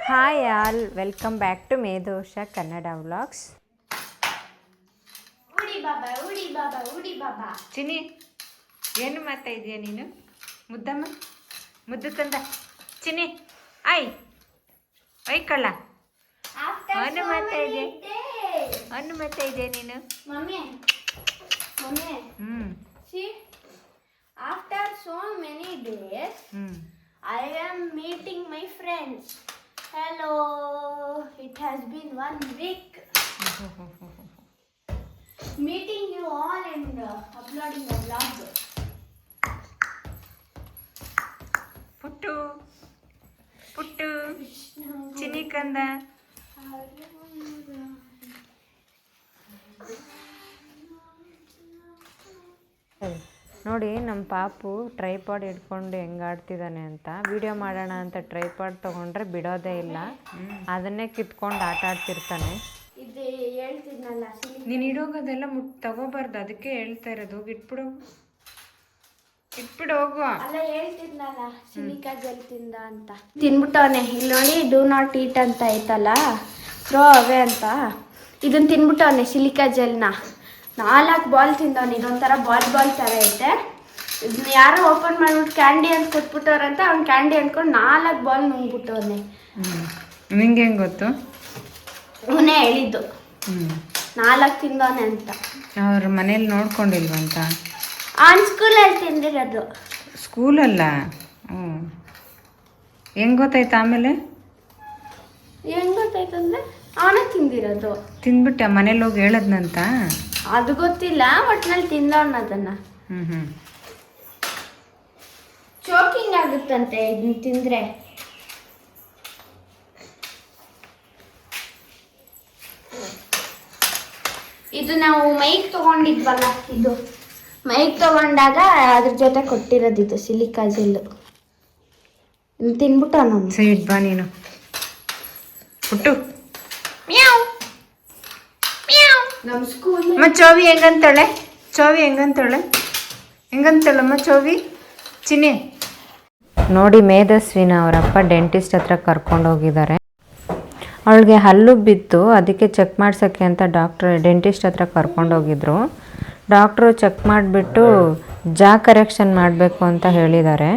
Hi all, welcome back to Medhosha Kannada vlogs. Chini, ಏನು ಮಾಡ್ತಾ ಇದೀಯ ನೀನು? ಮುದ್ದಮ್ಮ, ಮುದ್ದು ಕಂದ ಚಿನಿ, ಐ ಕಳ್ಳ, ಅನ್ನು ಮಾಡ್ತಾ ಇದೆಯಾ ನೀನು? After so many days, I am meeting my friends. Hello, it has been 1 week. Meeting you all and uploading a vlog. ಪುಟ್ಟು ಚಿನಿ ಕಂದ, ನೋಡಿ ನಮ್ಮ ಪಾಪು ಟ್ರೈಪಾಡ್ ಹಿಡ್ಕೊಂಡು ಹೆಂಗೆ ಆಡ್ತಿದ್ದಾನೆ ಅಂತ. ವಿಡಿಯೋ ಮಾಡೋಣ ಅಂತ ಟ್ರೈಪಾಡ್ ತೊಗೊಂಡ್ರೆ ಬಿಡೋದೇ ಇಲ್ಲ, ಅದನ್ನೇ ಕಿತ್ಕೊಂಡು ಆಟ ಆಡ್ತಿರ್ತಾನೆ. ಇದು ಹೇಳ್ತಿದ್ನಲ್ಲ, ನೀನು ಇಡೋಗೋದೆಲ್ಲ ತಗೋಬಾರ್ದು, ಅದಕ್ಕೆ ಹೇಳ್ತಾ ಇರೋದು. ಹೋಗಿ ಇಟ್ಬಿಡು ಹೋಗು. ಅಲ್ಲ ಹೇಳ್ತಿದ್ನಲ್ಲ ಸಿಲಿಕಾ ಜೆಲ್ ತಿಂದ ಅಂತ. ತಿನ್ಬಿಟ್ಟವನೆ. ಇಲ್ಲಿ ನೋಡಿ, ಡೂ ನಾಟ್ ಈಟ್ ಅಂತ ಐತಲ್ಲ, ಥ್ರೋ ಅವೇ ಅಂತ. ಇದನ್ನ ತಿನ್ಬಿಟ್ಟವನೆ, ಸಿಲಿಕಾ ಜೆಲ್ನ. 4 ಬಾಲ್ ತಿಂದವನೆ. ಇದೊಂಥರ ಬಾಲ್ ಥರ ಐತೆ. ಇದನ್ನ ಯಾರೋ ಓಪನ್ ಮಾಡ್ಬಿಟ್ಟು ಕ್ಯಾಂಡಿ ಅಂತ ಕೊಟ್ಬಿಟ್ಟವ್ರಂತ ಅವ್ನು ಕ್ಯಾಂಡಿ ಅಂದ್ಕೊಂಡು 4 ಬಾಲ್ ನುಂಗ್ಬಿಟ್ಟವನೆ. ನಿಂಗೆ ಹೆಂಗೆ ಗೊತ್ತು? ಅವನೇ ಹೇಳಿದ್ದು 4 ತಿಂದವನೆ ಅಂತ. ಅವ್ರ ಮನೇಲಿ ನೋಡ್ಕೊಂಡಿಲ್ವಂತ? ಆನ್ ಸ್ಕೂಲಲ್ಲಿ ತಿಂದಿರೋದು. ಸ್ಕೂಲಲ್ಲ? ಹೆಂಗೆ ಗೊತ್ತಾಯ್ತು ಆಮೇಲೆ? ಹೆಂಗೆ ಗೊತ್ತಾಯ್ತಂದ್ರೆ ಅವನೇ ತಿಂದಿರೋದು. ತಿಂದ್ಬಿಟ್ಟೆ ಮನೇಲಿ ಹೋಗಿ ಹೇಳದ್ನಂತ? ಅದು ಗೊತ್ತಿಲ್ಲ, ಒಟ್ನಲ್ಲಿ ತಿಂದವನ ಅದನ್ನ. ಚೋಕಿಂಗ್ ಆಗುತ್ತಂತೆ ಇದನ್ನ ತಿಂದ್ರೆ. ಇದು ನಾವು ಮೈಕ್ ತಗೊಂಡಿದ್ವಲ್ಲ, ಇದು ಮೈಕ್ ತಗೊಂಡಾಗ ಅದ್ರ ಜೊತೆ ಕೊಟ್ಟಿರೋದು ಇದು ಸಿಲಿಕಾ ಜೆಲ್. ತಿನ್ಬಿಟ್ಟು ನಾನು ಸೈಡ್ ಬಾ ನೀನು. ಪುಟ್ಟು ನಮ್ಮ ಸ್ಕೂಲ್ ಚೋವಿ ಹೆಂಗಂತಾಳಮ್ಮ ಚೋವಿ ಚಿನ್ನಿ. ನೋಡಿ, ಮೇಧಸ್ವಿನ ಅವರಪ್ಪ ಡೆಂಟಿಸ್ಟ್ ಹತ್ರ ಕರ್ಕೊಂಡು ಹೋಗಿದ್ದಾರೆ. ಅವಳಿಗೆ ಹಲ್ಲು ಬಿತ್ತು, ಅದಕ್ಕೆ ಚೆಕ್ ಮಾಡ್ಸೋಕ್ಕೆ ಅಂತ ಡೆಂಟಿಸ್ಟ್ ಹತ್ರ ಕರ್ಕೊಂಡು ಹೋಗಿದ್ರು. ಡಾಕ್ಟ್ರು ಚೆಕ್ ಮಾಡಿಬಿಟ್ಟು ಜಾ ಕರೆಕ್ಷನ್ ಮಾಡಬೇಕು ಅಂತ ಹೇಳಿದ್ದಾರೆ.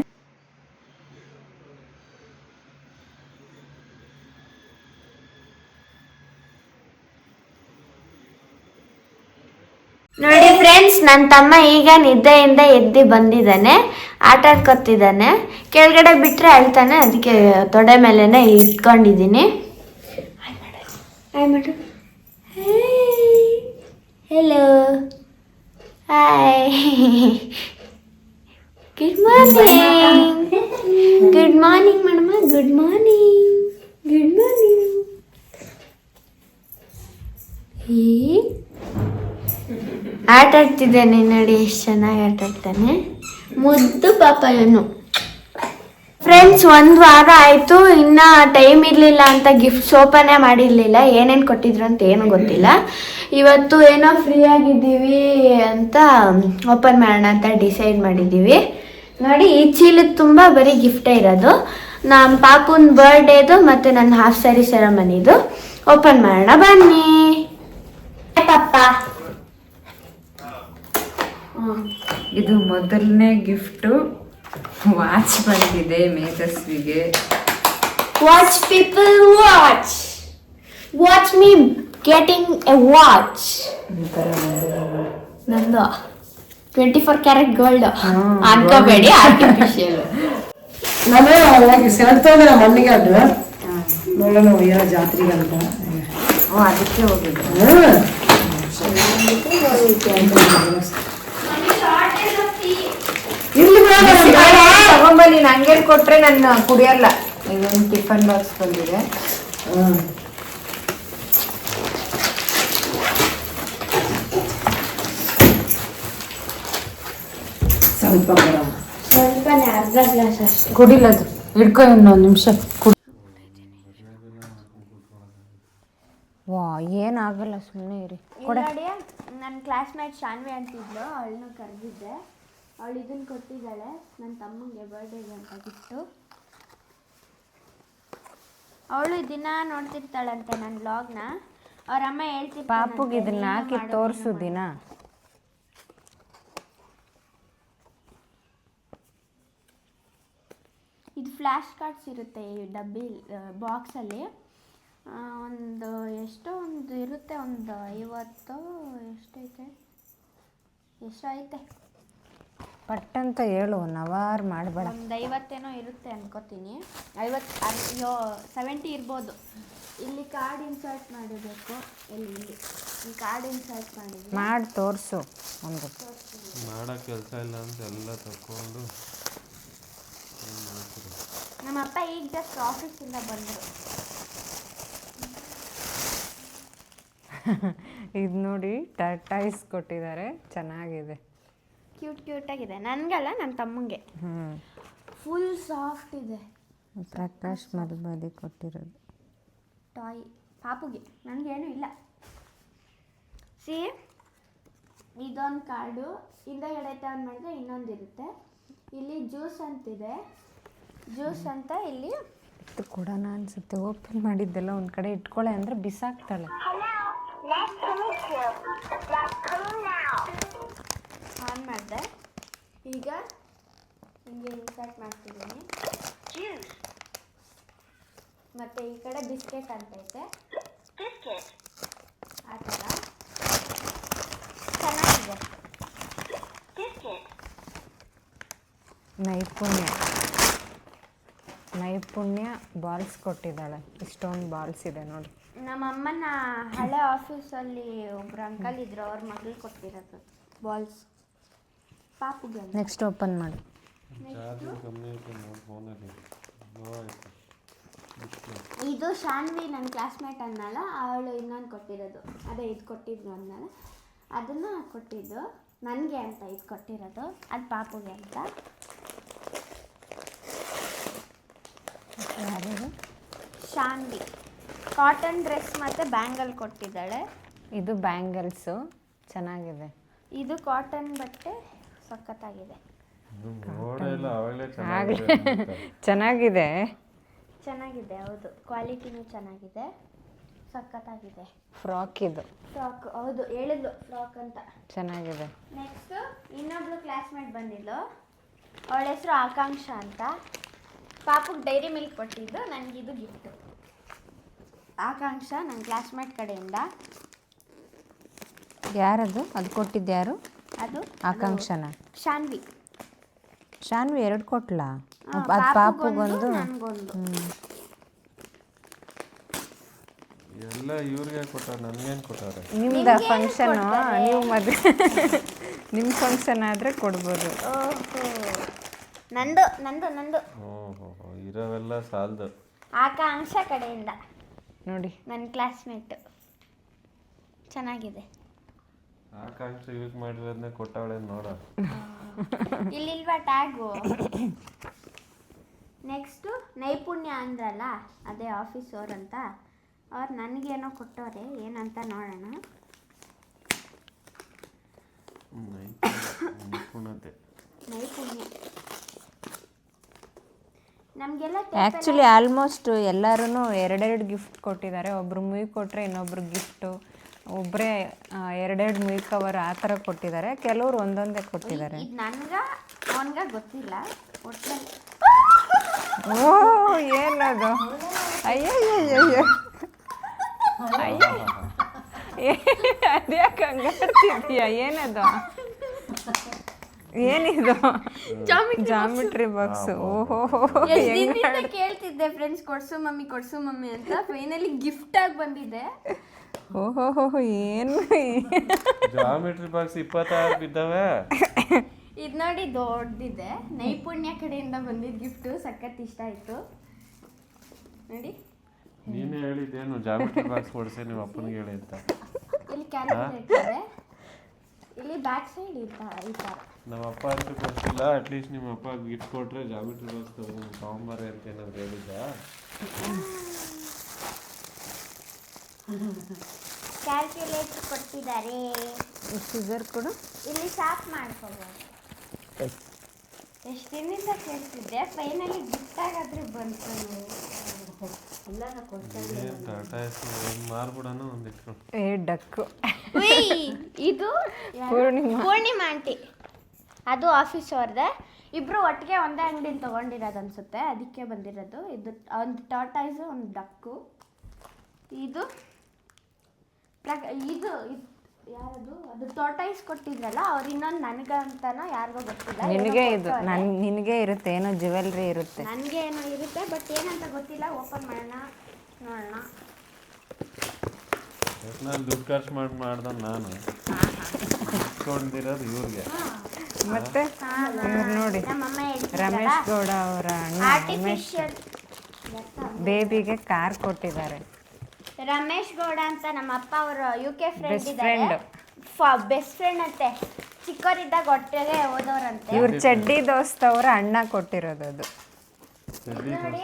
ನೋಡಿ ಫ್ರೆಂಡ್ಸ್, ನನ್ನ ತಮ್ಮ ಈಗ ನಿದ್ದೆಯಿಂದ ಎದ್ದು ಬಂದಿದ್ದಾನೆ, ಆಟ ಆಡ್ಕೊತಿದ್ದಾನೆ. ಕೆಳಗಡೆ ಬಿಟ್ಟರೆ ಅಳ್ತಾನೆ, ಅದಕ್ಕೆ ತೊಡೆ ಮೇಲೆನೆ ಇಟ್ಕೊಂಡಿದ್ದೀನಿ. ಹಾಯ್ ಮಾಡು. Hello, hi, good morning. Good morning madam, good morning. ಆಟ ಆಡ್ತಿದ್ದಾನೆ ನೋಡಿ, ಎಷ್ಟು ಚೆನ್ನಾಗಿ ಆಟ ಆಡ್ತಾನೆ. ಮುದ್ದು ಪಾಪ ಇವನು. ಫ್ರೆಂಡ್ಸ್, 1 ವಾರ ಆಯಿತು, ಇನ್ನು ಟೈಮ್ ಇರಲಿಲ್ಲ ಅಂತ ಗಿಫ್ಟ್ಸ್ ಓಪನೇ ಮಾಡಿರಲಿಲ್ಲ. ಏನೇನು ಕೊಟ್ಟಿದ್ರು ಅಂತ ಏನು ಗೊತ್ತಿಲ್ಲ. ಇವತ್ತು ಏನೋ ಫ್ರೀ ಆಗಿದ್ದೀವಿ ಅಂತ ಓಪನ್ ಮಾಡೋಣ ಅಂತ ಡಿಸೈಡ್ ಮಾಡಿದ್ದೀವಿ. ನೋಡಿ, ಈ ಚೀಲದ ತುಂಬ ಬರೀ ಗಿಫ್ಟೇ ಇರೋದು. ನಮ್ಮ ಪಾಪುನ ಬರ್ಡೇದು ಮತ್ತು ನನ್ನ ಹಾಫ್ ಸ್ಯಾರಿ ಸೆರೆಮನಿದು. ಓಪನ್ ಮಾಡೋಣ ಬನ್ನಿ ಪಾಪ. ಇದು ಮೊದಲನೇ ಗಿಫ್ಟು. ವಾಚ್ ಬಂದಿದೆ ಮೇಧಸ್ವಿಗೆ. Watch people, watch me getting a watch. ನಂದು 24 ಕ್ಯಾರೆಟ್ ಗೋಲ್ಡ್ ಅನ್ಕೋಬೇಡಿ, ಆರ್ಟಿಫಿಷಿಯಲ್. ನಾನು ಹೋಗಿ ಸೇರ್ತಾಯಿದ್ದೆ ಮಣ್ಣಿಗೆ. ಅದು ನೋಡೋಣ ಏನೋ ಜಾತ್ರೆಗೆ ಅಂತ. ಅದಕ್ಕೆ ಹೋಗಿದ್ದು. ತಗೊಂಬನ್ನಿ, ನಂಗೆ ಕೊಟ್ರೆ ನಾನು ಕುಡಿಯಲ್ಲ. ಇದೊಂದು ಟಿಫನ್ ಬಾಕ್ಸ್ ಬಂದಿದೆ. ಸ್ವಲ್ಪನೇ, ಅರ್ಧ ಗ್ಲಾಸ್ ಅಷ್ಟೇ. ಕುಡಿಲದು, ಹಿಡ್ಕೊ ಇನ್ನೊಂದು ನಿಮಿಷ. ವಾ, ಏನಾಗಲ್ಲ, ಸುಮ್ಮನೆ ಇರಿ. ನೋಡಿ, ನನ್ನ ಕ್ಲಾಸ್ಮೇಟ್ ಶಾನ್ವಿ ಅಂತಿದ್ಲು, ಅವಳನ್ನ ಕರೆದಿದ್ದೆ. ಅವಳು ಇದನ್ನು ಕೊಟ್ಟಿದ್ದಾಳೆ ನನ್ನ ತಮ್ಮಂಗೆ ಬರ್ಡೇಗೆ ಅಂತ ಗಿಫ್ಟು. ಅವಳು ದಿನ ನೋಡ್ತಿರ್ತಾಳಂತೆ ನನ್ನ ವ್ಲಾಗ್ನ. ಅವ್ರ ಅಮ್ಮ ಹೇಳ್ತಿರ್ತಾರೆ ಪಾಪುಗೆ ಇದನ್ನ ಹಾಕಿ ತೋರಿಸು ದಿನ. ಇದು ಫ್ಲ್ಯಾಶ್ ಕಾರ್ಡ್ಸ್ ಇರುತ್ತೆ ಈ ಡಬ್ಬಿ ಬಾಕ್ಸಲ್ಲಿ. ಒಂದು ಎಷ್ಟೋ ಒಂದು ಇರುತ್ತೆ, ಒಂದು 50 ಎಷ್ಟೈತೆ ಎಷ್ಟು ಐತೆ ಪಟ್ಟಂತ ಹೇಳು, ನವಾರು ಮಾಡಬೇಡ. ಒಂದು 50 ಇರುತ್ತೆ ಅನ್ಕೋತೀನಿ. 70 ಇರ್ಬೋದು. ಇಲ್ಲಿ ಕಾರ್ಡ್ ಇನ್ಸರ್ಟ್ ಮಾಡಿರಬೇಕು. ಇಲ್ಲಿ ಈ ಕಾರ್ಡ್ ಇನ್ಸರ್ಟ್ ಮಾಡಿ ತೋರಿಸು. ಒಂದು ಮಾಡೋ ಕೆಲಸ ಇಲ್ಲ ಅಂತ ಎಲ್ಲ ತಗೊಂಡು ನಮ್ಮಪ್ಪ ಈಗ ಜಸ್ಟ್ ಆಫೀಸಿಂದ ಬಂದರು. ಇದು ನೋಡಿ ಟರ್ಟೈಸ್ ಕೊಟ್ಟಿದ್ದಾರೆ, ಚೆನ್ನಾಗಿದೆ, ಕ್ಯೂಟಾಗಿದೆ. ನನಗಲ್ಲ, ನನ್ನ ತಮ್ಮಂಗೆ. ಫುಲ್ ಸಾಫ್ಟ್ ಇದೆ. ಪ್ರಕಾಶ್ ಮಲ್ಬದಿ ಕೊಟ್ಟಿರೋದು ಟಾಯ್ ಪಾಪುಗೆ, ನನಗೇನು ಇಲ್ಲ. ಸಿ ಇದೊಂದು ಕಾರ್ಡು ಹಿಂದೆಗಡೆ ಟರ್ನ್ ಮಾಡಿದ್ರೆ ಇನ್ನೊಂದು ಇರುತ್ತೆ. ಇಲ್ಲಿ ಜ್ಯೂಸ್ ಅಂತಿದೆ, ಜ್ಯೂಸ್ ಅಂತ ಇಲ್ಲಿ ಇದು ಕೊಡೋಣ ಅನ್ಸುತ್ತೆ. ಓಪನ್ ಮಾಡಿದ್ದೆಲ್ಲ ಒಂದು ಕಡೆ ಇಟ್ಕೊಳ್ಳೆ ಅಂದರೆ ಬಿಸಾಕ್ತಾಳೆ. ಆನ್ ಮಾಡಿದೆ. ಈಗ ಹಿಂಗೆ ಇನ್ಸರ್ಟ್ ಮಾಡ್ತಿದ್ದೀನಿ. ಮತ್ತು ಈ ಕಡೆ ಬಿಸ್ಕೆಟ್ ಅಂತೈತೆ, ಆ ಥರ ಚೆನ್ನಾಗಿದೆ. ನೈಪುಣ್ಯ ಬಾಲ್ಸ್ ಕೊಟ್ಟಿದ್ದಾಳೆ. ಇಷ್ಟೊಂದು ಬಾಲ್ಸ್ ಇದೆ ನೋಡಿ. ನಮ್ಮಮ್ಮನ ಹಳೆ ಆಫೀಸಲ್ಲಿ ಒಬ್ರು ಅಂಕಲ್ ಇದ್ರು, ಅವ್ರ ಮಗಳು ಕೊಟ್ಟಿರೋದು ಬಾಲ್ಸ್ ಪಾಪುಗೆ. ನೆಕ್ಸ್ಟ್ ಓಪನ್ ಮಾಡಿ. ಇದು ಶಾನ್ವಿ ನನ್ನ ಕ್ಲಾಸ್ಮೇಟ್ ಅನ್ನಲ್ಲ, ಅವಳು ಇನ್ನೊಂದು ಕೊಟ್ಟಿರೋದು. ಅದೇ ಇದು ಕೊಟ್ಟಿದ್ರು ಅನ್ನಲ್ಲ, ಅದನ್ನು ಕೊಟ್ಟಿದ್ದು ನನಗೆ ಅಂತ. ಇದು ಕೊಟ್ಟಿರೋದು ಅದು ಪಾಪುಗೆ ಅಂತ. ಶಾನ್ವಿ ಕಾಟನ್ ಡ್ರೆಸ್ ಮತ್ತು ಬ್ಯಾಂಗಲ್ ಕೊಟ್ಟಿದ್ದಾಳೆ. ಇದು ಬ್ಯಾಂಗಲ್ಸು ಚೆನ್ನಾಗಿದೆ. ಇದು ಕಾಟನ್ ಬಟ್ಟೆ ಸಖತ್ತಾಗಿದೆ. ಚೆನ್ನಾಗಿದೆ, ಚೆನ್ನಾಗಿದೆ. ಹೌದು, ಕ್ವಾಲಿಟಿನೂ ಚೆನ್ನಾಗಿದೆ, ಸಖತ್ತಾಗಿದೆ. ಫ್ರಾಕ್ ಇದು. ಫ್ರಾಕ್, ಹೌದು ಹೇಳಿದ್ಲು ಫ್ರಾಕ್ ಅಂತ. ಚೆನ್ನಾಗಿದೆ. ನೆಕ್ಸ್ಟ್ ಇನ್ನೊಬ್ಳು ಕ್ಲಾಸ್ಮೇಟ್ ಬಂದಿದ್ಲು, ಅವಳ ಹೆಸರು ಆಕಾಂಕ್ಷ ಅಂತ. ಪಾಪುಗೆ ಡೈರಿ ಮಿಲ್ಕ್ ಕೊಟ್ಟಿದ್ದು, ನನಗಿದು ಗಿಫ್ಟು. ಆಕಾಂಕ್ಷ ನನ್ನ ಕ್ಲಾಸ್ಮೇಟ್ ಕಡೆಯಿಂದ. ಯಾರದು? ಅದು ಕೊಟ್ಟಿದ್ದು ಯಾರು? ಅದು ಆಕಾಂಕ್ಷನ? ಶಾನ್ವಿ. ಶಾನ್ವಿ 2 ಕೊಟ್ಲಾ? ಅದು ಪಾಪುಗೊಂದು ನನಗೊಂದು. ಎಲ್ಲ ಇವ್ರಿಗೆ ಕೊಟ್ಟಾರ, ನನಗೇನು ಕೊಟ್ಟಾರೆ? ನಿಮ್ದು ಫಂಕ್ಷನು, ನೀವು ಮದುವೆ ನಿಮ್ಮ ಫಂಕ್ಷನ್ ಆದರೆ ಕೊಡ್ಬೋದು. ಓಹೋ, ನಂದು ನಂದು ನಂದು ಓಹೋ, ಇರೋವೆಲ್ಲ ಸಾಲದು. ಆಕಾಂಕ್ಷ ಕಡೆಯಿಂದ ನೋಡಿ, ನನ್ನ ಕ್ಲಾಸ್ಮೇಟ್. ಚೆನ್ನಾಗಿದೆ. ಆಕಾಂಕ್ಷ ಯೂಸ್ ಮಾಡಿರೋದನ್ನೇ ಕೊಟ್ಟವಳೆ ನೋಡ. ಇಲ್ಲಿಲ್ವಾ ಟ್ಯಾಗು? ನೆಕ್ಸ್ಟು ನೈಪುಣ್ಯ ಅಂದ್ರಲ್ಲ, ಅದೇ ಆಫೀಸ್ ಅವ್ರಂತ. ಅವ್ರು ನನಗೇನೋ ಕೊಟ್ಟವ್ರೆ, ಏನಂತ ನೋಡೋಣ. ನೈಪುಣ್ಯ ನಮಗೆಲ್ಲ ಆ್ಯಕ್ಚುಲಿ ಆಲ್ಮೋಸ್ಟ್ ಎಲ್ಲರೂ 2 ಗಿಫ್ಟ್ ಕೊಟ್ಟಿದ್ದಾರೆ. ಒಬ್ರು ಮುಯಿ ಕೊಟ್ಟರೆ ಇನ್ನೊಬ್ರು ಗಿಫ್ಟು, ಒಬ್ಬರೇ 2 ಮುಯಿ ಕವರ್ ಆ ಥರ ಕೊಟ್ಟಿದ್ದಾರೆ. ಕೆಲವರು ಒಂದೊಂದೇ ಕೊಟ್ಟಿದ್ದಾರೆ. ಇದು ನನಗೆ ಅವನಿಗೆ ಗೊತ್ತಿಲ್ಲ ಒಟ್ಟಿನಲ್ಲಿ. ಓ, ಏನದು? ಅಯ್ಯಯ್ಯಯ್ಯಯ್ಯೋ, ಅದ್ಯಾಕೆ ಹಂಗಾಡ್ತಿದ್ಯಾ? ಏನದು? ಏನಿದು? Geometry box. ಓಹೋ, ಕೇಳ್ತಿದ್ದೆ ಫ್ರೆಂಡ್ಸ್, ಕೊಡ್ಸು ಮಮ್ಮಿ ಅಂತ. ಫೈನಲಿ ಗಿಫ್ಟ್ ಆಗಿ ಬಂದಿದೆ. ಓಹೋ, ಏನು ಜಾಮಿಟ್ರಿ ಬಾಕ್ಸ್ 26 ಬಿದ್ದಾವೆ. ಇದು ನೋಡಿ, ದೊಡ್ಡದಿದೆ. ನೈಪುಣ್ಯ ಕಡೆಯಿಂದ ಬಂದಿದ್ದ ಗಿಫ್ಟು, ಸಖತ್ ಇಷ್ಟ ಆಯಿತು ನೋಡಿ. ನೀನೇ ಹೇಳಿದ್ದೇನು ಜಾಮಿಟ್ರಿ ಬಾಕ್ಸ್ ಕೊಡಿಸಿ ನಿಮ್ಮ ಅಪ್ಪನಿಗೆ ಹೇಳಿ ಅಂತ. ಇಲ್ಲಿ ಕ್ಯಾಲ್ಕುಲೇಟರ್ ಇದೆ, ಇಲ್ಲಿ ಬ್ಯಾಕ್ ಸೈಡ್ ಈ ಥರ. ನಮ್ಮ ಅಪ್ಪ ಅಂತೂ ಕೊಡ್ತಿಲ್ಲ, ಅಟ್ಲೀಸ್ಟ್ ನಿಮ್ಮ ಅಪ್ಪ ಗಿಫ್ಟ್ ಕೊಟ್ಟರೆ ಜಾಮಿಟ್ರಿ ಬಾಕ್ಸ್ ತಗೊಂಬಾರೆ ಅಂತ ಏನಾದ್ರು ಹೇಳಿದ್ದ? ಕ್ಯಾಲ್ಕುಲೇಟರ್ ಕೊಟ್ಟಿದ್ದಾರೆ. ಸಿಸರ್ ಕೊಡು. ಇಲ್ಲಿ ಶಾಪ್ ಮಾಡ್ಕೋಬೋದು. ಎಷ್ಟು ದಿನದಿಂದ ಕೇಳ್ತಿದ್ದೆ, ಫೈನಲಿ ಗಿಫ್ಟ್ ಆಗಾದ್ರೂ ಬಂತು. ಏನು ಟಾಟಾ ಹೆಸರು ಒಂದು ಮಾರ್ಬಿಡೋಣ ಒಂದು ಇಟ್ಕೊಂಡು. ಏ ಡಕ್ಕು. ಇದು ಪೂರ್ಣಿಮಾ ಆಂಟಿ, ಅದು ಆಫೀಸ್ ಅವ್ರದ್ದೆ. ಇಬ್ರು ಒಟ್ಟಿಗೆ ಒಂದೇ ಅಂಗಡಿಲಿ ತೊಗೊಂಡಿರೋದು ಅನ್ಸುತ್ತೆ, ಅದಕ್ಕೆ ಬಂದಿರೋದು. ಇದು ಒಂದು ಟಾಟಾಯ್ಸು, ಒಂದು ಡಕ್ಕು. ಇದು ಇದು ಯಾರದು, ಅದು ಟಾಟಾಯ್ಸ್ ಕೊಟ್ಟಿದ್ರಲ್ಲ ಅವ್ರು, ಇನ್ನೊಂದು ನನಗಂತನೋ ಯಾರಿಗೋ ಗೊತ್ತಿಲ್ಲ. ನಿನಗೆ ಇದು ನಿನಗೆ ಇರುತ್ತೆ, ಏನೋ ಜ್ಯುವೆಲ್ರಿ ಇರುತ್ತೆ. ನನಗೆ ಏನೋ ಇರುತ್ತೆ, ಬಟ್ ಏನಂತ ಗೊತ್ತಿಲ್ಲ. ಓಪನ್ ಮಾಡೋಣ, ನೋಡೋಣ. ನಾನು ದುಡ್ಡು ಖರ್ಚು ಮಾಡ್ದ ನಾನು ಇಟ್ಕೊಂಡಿರೋದು ಇವ್ರಿಗೆ. ಮತ್ತೆ ಇವ್ರು ನೋಡಿ, ನಮ್ಮಮ್ಮ ರಮೇಶ್ ಗೌಡ ಅವರ ಅಣ್ಣ ಆರ್ಟಿಫಿಷಿಯಲ್ ಬೇಬಿಗೆ ಕಾರ್ ಕೊಟ್ಟಿದ್ದಾರೆ. ರಮೇಶ್ ಗೌಡ ಅಂತ ನಮ್ಮ ಅಪ್ಪ ಅವರು UK ಫ್ರೆಂಡ್ ಬೆಸ್ಟ್ ಇದ್ದಾರೆ, ಫ್ರೆಂಡ್, ಬೆಸ್ಟ್ ಫ್ರೆಂಡ್ ಅಂತೆ. ಚಿಕ್ಕವರಿದ್ದಾಗ ಒಟ್ಟಿಗೆ ಓದೋರಂತೆ. ಇವ್ರ ಚಡ್ಡಿ ದೋಸ್ತ್ ಅವರ ಅಣ್ಣ ಕೊಟ್ಟಿರೋದು ಅದು. ನೋಡಿ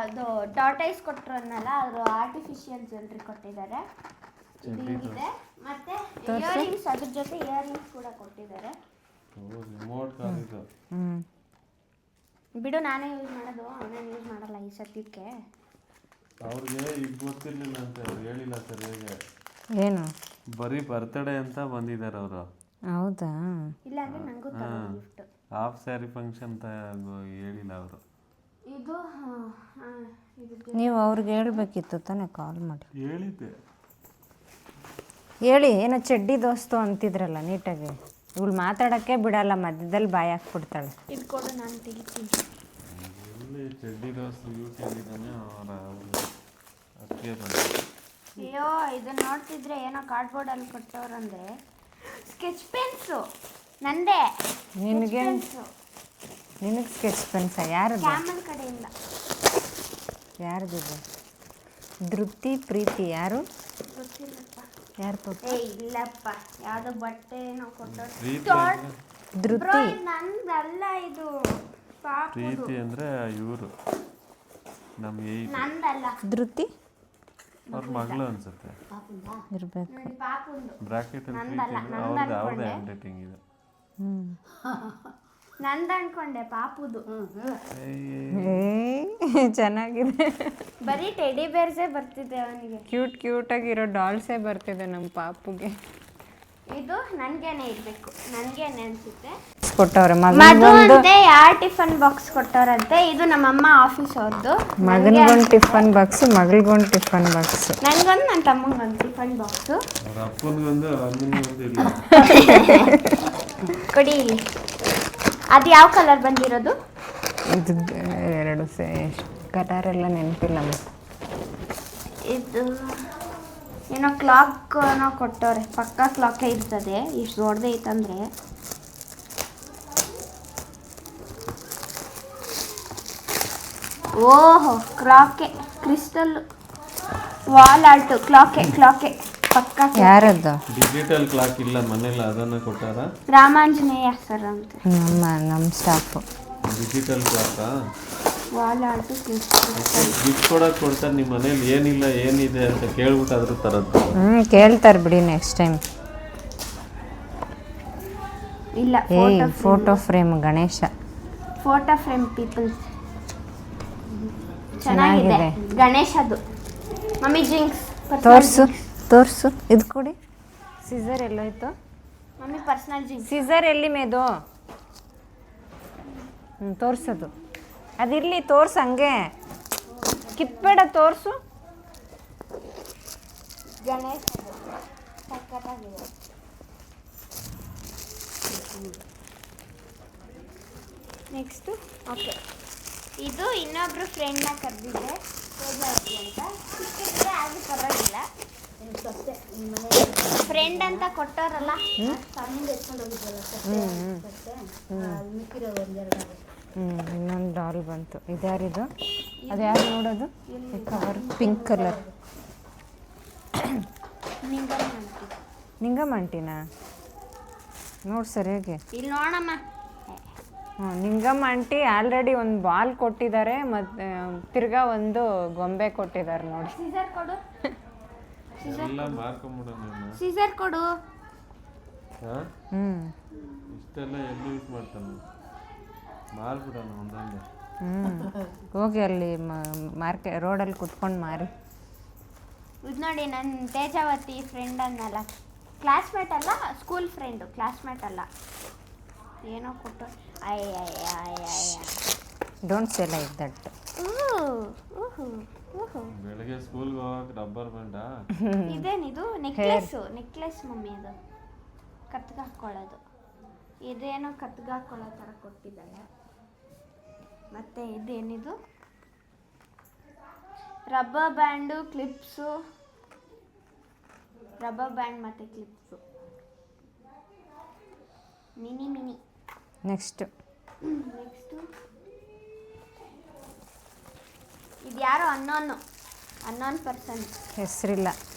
ಅದು ಟಾಟೈಸ್ ಕೊಟ್ಟರು ಅನ್ನಲ್ಲ, ಅವರು ಆರ್ಟಿಫಿಷಿಯಲ್ ಜ್ಯುವೆಲ್ರಿ ಕೊಟ್ಟಿದ್ದಾರೆ. ಇದು ಹಿಂಗಿದೆ. ಮತ್ತೆ ಇಯರಿಂಗ್ಸ್, ಅದ್ರ ಜೊತೆ ಇಯರಿಂಗ್ಸ್ ಕೂಡ ಕೊಟ್ಟಿದ್ದಾರೆ. ರಿಮೋಟ್ ಕಾರ್ ಇದು. ಬಿಡು, ನಾನೇ ಯೂಸ್ ಮಾಡೋದು, ಅವನೇನು ಯೂಸ್ ಮಾಡಲ್ಲ ಈ ಸದ್ಯಕ್ಕೆ. ಅವ್ರಿಗೆ ಈಗ ಗೊತ್ತಿರ್ಲಿಲ್ಲ ಅಂತ ಹೇಳಿಲ್ಲ ಸರಿಯಾಗಿ. ಏನು ಬರೀ ಬರ್ತ್ಡೇ ಅಂತ ಬಂದಿದ್ದಾರೆ ಅವರು. ಹೌದಾ? ಇಲ್ಲ ಅಂದ್ರೆ ನಂಗೂ ಗಿಫ್ಟ್. ಹಾಫ್ ಸ್ಯಾರಿ ಫಂಕ್ಷನ್ ಅಂತ ಹೇಳಿಲ್ಲ ಅವರು. ಇದು ನೀವು ಅವ್ರಿಗೆ ಹೇಳ್ಬೇಕಿತ್ತು ತಾನೇ, ಕಾಲ್ ಮಾಡಿ ಹೇಳಿದ್ದೆ. ಹೇಳಿ, ಏನೋ ಚಡ್ಡಿ ದೋಸ್ತು ಅಂತಿದ್ರಲ್ಲ ನೀಟಾಗಿ. ಇವಳು ಮಾತಾಡೋಕ್ಕೆ ಬಿಡಲ್ಲ, ಮಧ್ಯದಲ್ಲಿ ಬಾಯಿ ಹಾಕ್ಬಿಡ್ತಾಳೆ. ಇದು ಕೊಡು, ನಾನು ತೆಗಿತೀನಿ. ಇಲ್ಲಿ ಚಡ್ಡಿ ದೋಸ್ತು ಯೂಟ್ಯೂಬಿದ್ದಾನೆ ಅವರ ಅದಕ್ಕೆ ಬಂದ. ಅಯ್ಯೋ, ಇದನ್ನ ನೋಡ್ತಿದ್ರೆ ಏನೋ ಕಾರ್ಡ್ಬೋರ್ಡಲ್ಲಿ ಕೊಟ್ಟವ್ರಂದ್ರೆ ಸ್ಕೆಚ್ ಪೆನ್ಸು ನಂದೇ. ನಿನಗೆ ನಿನಗೆ ಸ್ಕೆಚ್ ಪೆನ್ಸ? ಯಾರದು? ಕ್ಯಾಮಲ್ ಕಡೆಯಿಂದ. ಯಾರ್ದಿದೆ? ಧೃತಿ ಪ್ರೀತಿ ಯಾರು? ಗೊತ್ತಿಲ್ಲಪ್ಪ. ಯಾರು ಕೊಟ್ಟು? ಏ ಇಲ್ಲಪ್ಪ, ಯಾವುದೋ ಬಟ್ಟೆ ಏನೋ ಕೊಟ್ಟವ್ರು. ಧೃತಿ ನಂದಲ್ಲ ಇದು, ಪ್ರೀತಿ ಅಂದ್ರೆ ಇವರು ನಮ್ಮ ನಂದಲ್ಲ. ಧೃತಿ ಅವ್ರ ಮಗಳು ಅನ್ಸುತ್ತೆ ಇರ್ಬೇಕು. ನೋಡಿ ಪಾಪುಂದು. ಬ್ರಾಕೆಟ್ ಅಲ್ಲಿ ಪ್ರೀತಿ ಅಂದ್ರೆ ಅವ್ರದ್ದು ಅವ್ರದೇ ಹ್ಯಾಂಡ್ ರೈಟಿಂಗ್ ಇದೆ. ನಂದು ಅನ್ಕೊಂಡೆ, ಪಾಪುದು. ಚೆನ್ನಾಗಿದೆ. ಬರೀ ಟೆಡಿ ಬೇರ್ಸೇ ಬರ್ತಿದೆ ಅವನಿಗೆ. ಕ್ಯೂಟ್ ಆಗಿರೋ ಡಾಲ್ಸೇ ಬರ್ತಿದೆ ನಮ್ಮ ಪಾಪುಗೆ. ಇದು ನನ್ಗೇನೆ ಇರ್ಬೇಕು, ನನ್ಗೇನೆ ಅನ್ಸುತ್ತೆ. ಕೊಟ್ಟವ್ರೆ ಮಗು ಅಂತೆ. ಯಾರ್ ಟಿಫನ್ ಬಾಕ್ಸ್ ಕೊಟ್ಟವ್ರಂತೆ. ಇದು ನಮ್ಮಮ್ಮ ಆಫೀಸ್ ಅವ್ರದ್ದು. ಮಗನಿಗೊಂದು ಟಿಫನ್ ಬಾಕ್ಸ್, ಮಗಳಿಗೊಂದು ಟಿಫನ್ ಬಾಕ್ಸ್, ನನ್ಗೊಂದು ನನ್ನ ತಮ್ಮಂಗೊಂದು ಟಿಫನ್ ಬಾಕ್ಸು. ಅವ್ರ ಅಪ್ಪನಿಗೊಂದು ಅಮ್ಮನಿಗೊಂದು ಇಲ್ಲ. ಕೊಡಿ. ಅದು ಯಾವ ಕಲರ್ ಬಂದಿರೋದು? ಇದು ಎರಡು ಕಲರ್ ಎಲ್ಲ ನೆನಪಿಲ್ಲ. ಇದು ಏನೋ ಕ್ಲಾಕ್ ಏನೋ ಕೊಟ್ಟವ್ರೆ, ಪಕ್ಕ ಕ್ಲಾಕೇ ಇರ್ತದೆ. ಇಷ್ಟು ದೊಡ್ಡದೇ ಐತಂದ್ರೆ. ಓಹೋ, ಕ್ಲಾಕೆ, ಕ್ರಿಸ್ಟಲ್ ವಾಲ್ ಆರ್ಟ್. ಕ್ಲಾಕೆ ಪಕ್ಕ. ಯಾರದ್ದು? ಡಿಜಿಟಲ್ ಕ್ಲಾಕ್ ಇಲ್ಲ ಮನೇಲಿ, ಅದನ್ನ ಕೊಟ್ಟಾರ. ರಾಮಾಂಜನೇಯ ಸರ್ ಅಂತ ನಮ್ಮ ಸ್ಟಾಫು. ಡಿಜಿಟಲ್ ಕ್ಲಾಕಾ? Wall art crystal. ಗಿಫ್ಟ್ ಕೊಡಕ್ಕೆ ಕೊಡ್ತಾರೆ. ನಿಮ್ಮ ಮನೇಲಿ ಏನಿಲ್ಲ ಏನಿದೆ ಅಂತ ಕೇಳ್ಬಿಟ್ಟು ಅದ್ರ ತರದ್ದು. ಕೇಳ್ತಾರೆ ಬಿಡಿ ನೆಕ್ಸ್ಟ್ ಟೈಮ್. ಇಲ್ಲ, photo frame Ganesha. Photo frame people. ಚೆನ್ನಾಗಿದೆ ಗಣೇಶದು. ಮಮ್ಮಿ ಜಿಂಕ್ಸ್ ತೋರ್ಸು ಇದು ಕೊಡಿ. ಸೀಸರ್ ಎಲ್ಲೋಯ್ತು? Mummy personal jinx. ಸೀಸರ್ ಎಲ್ಲಿ ಮೇದು? ತೋರ್ಸೋದು ಅದಿರಲಿ, ತೋರ್ಸು, ಹಂಗೆ ಕಿತ್ಬೇಡ, ತೋರ್ಸು. ಗಣೇಶದು ಸಕ್ಕತ್ತಾಗಿದೆ. ನೆಕ್ಸ್ಟು ಓಕೆ, ಇದು ಇನ್ನೊಬ್ರು ಫ್ರೆಂಡ್ನ ಕರೆದಿದ್ದೆ, ಪೂಜಾವತಿ ಅಂತ. ಸಿಕ್ಕಿದ್ರೆ ಅದು ಪರವಾಗಿಲ್ಲ. ಫ್ರೆಂಡ್ ಅಂತ ಕೊಟ್ಟವರಲ್ಲ, ಇನ್ನೊಂದು ಡಾಲ್ ಬಂತು. ಇದ್ಯಾರಿದು? ಅದು ಯಾರು ನೋಡೋದು? Cover pink colour. ನಿಂಗಮ್ಮಂಟಿನಾ? ನೋಡಿ ಸರಿಯಾಗಿ ಇಲ್ಲಿ ನೋಡಮ್ಮ. ನಿಂಗಮ್ಮ ಆಂಟಿ ಆಲ್ರೆಡಿ ಒಂದು ಬಾಲ್ ಕೊಟ್ಟಿದ್ದಾರೆ, ಮತ್ತು ತಿರ್ಗಾ ಒಂದು ಗೊಂಬೆ ಕೊಟ್ಟಿದ್ದಾರೆ ನೋಡಿ. ಸೀಸರ್ ಕೊಡು. ಎಲ್ಲ ಮಾರ್ಕೊಂಬಿಡೋಣ. ಸೀಸರ್ ಕೊಡು. ಇಷ್ಟೆಲ್ಲ ಎಲ್ಲಿ ಯೂಸ್ ಮಾಡ್ತಾನೆ? ಮಾರ್ಬಿಡೋಣ ಒಂದೊಂದು. ಹೋಗಿ ಅಲ್ಲಿ ರೋಡಲ್ಲಿ ಕುತ್ಕೊಂಡು ಮಾರಿ. ಇದು ನೋಡಿ ನನ್ನ ತೇಜಾವತಿ ಫ್ರೆಂಡ್ ಅನ್ನಲ್ಲ, ಕ್ಲಾಸ್ಮೇಟ್ ಅಲ್ಲ, ಸ್ಕೂಲ್ ಫ್ರೆಂಡು, ಕ್ಲಾಸ್ಮೇಟ್ ಅಲ್ಲ. ಏನೋ ಕೊಟ್ಟು ಡೋಂಟ್ ಸೇ ಲೈಕ್ ದಟ್. ಬೆಳಗ್ಗೆ ಸ್ಕೂಲ್ಗೆ ಹೋಗಕ್ಕೆ ರಬ್ಬರ್ ಬ್ಯಾಂಡ. ಇದೇನಿದು? ನೆಕ್ಲೆಸ್ ಮಮ್ಮಿ, ಅದು ಕತ್ಗೆ ಹಾಕ್ಕೊಳ್ಳೋದು. ಇದೇನೋ ಕತ್ಗೆ ಹಾಕ್ಕೊಳ್ಳೋ ಥರ ಕೊಟ್ಟಿದ್ದಾಳೆ. ಮತ್ತೆ ಇದೇನಿದು? Rubber band, clips, rubber band ಮತ್ತು ಕ್ಲಿಪ್ಸು, ಮಿನಿ. ನೆಕ್ಸ್ಟು ಇದು ಯಾರೋ ಅನ್ನೋನ್ ಪರ್ಸನ್, ಹೆಸರಿಲ್ಲ.